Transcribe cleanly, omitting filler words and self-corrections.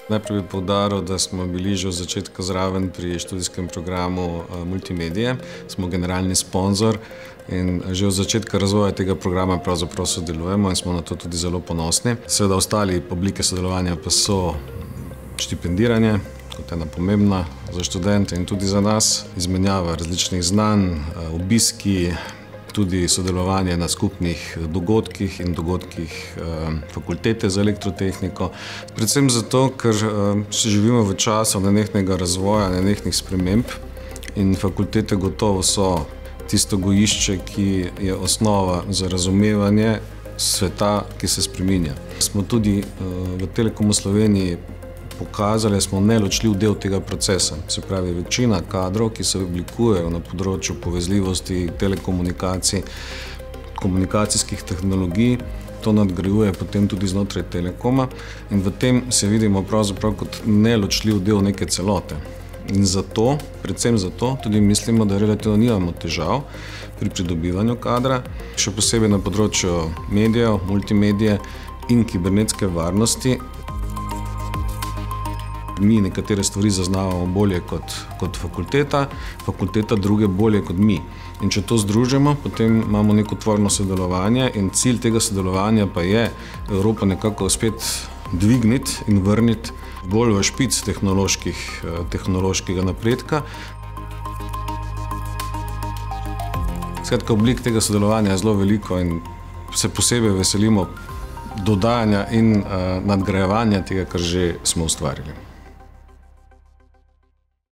Najprej bi poudaril, da smo bili že od začetka zraven pri študijskem programu Multimedije. Smo generalni sponzor in že od začetka razvoja tega programa pravzaprav sodelujemo in smo na to tudi zelo ponosni. Seveda ostali oblike sodelovanja pa so štipendiranje, kot ena pomembna za študente in tudi za nas, izmenjava različnih znanj, obiski, tudi sodelovanje na skupnih dogodkih in dogodkih fakultete za elektrotehniko. Predvsem zato, ker živimo v času nenehnega razvoja, nenehnih sprememb in fakultete gotovo so tisto gojišče, ki je osnova za razumevanje sveta, ki se spreminja. Smo tudi v Telekomu Sloveniji pokazali, da smo neločljiv del tega procesa. Se pravi, večina kadrov, ki se oblikujejo na področju povezljivosti, telekomunikacij, komunikacijskih tehnologij, to nadgrajuje potem tudi znotraj Telekoma in v tem se vidimo pravzaprav kot neločljiv del neke celote. In zato, predvsem zato, tudi mislimo, da relativno nimamo težav pri pridobivanju kadra, še posebej na področju medijev, multimedije in kibernetske varnosti. Mi nekatere stvari zaznavamo bolje kot fakulteta, fakulteta druge bolje kot mi. In če to združimo, potem imamo neko tvorno sodelovanje in cilj tega sodelovanja pa je Evropo nekako spet dvigniti in vrniti bolj v špic tehnološkega napredka. Skratka, oblik tega sodelovanja je zelo veliko in se posebej veselimo dodajanja in nadgrajevanja tega, kar že smo ustvarili.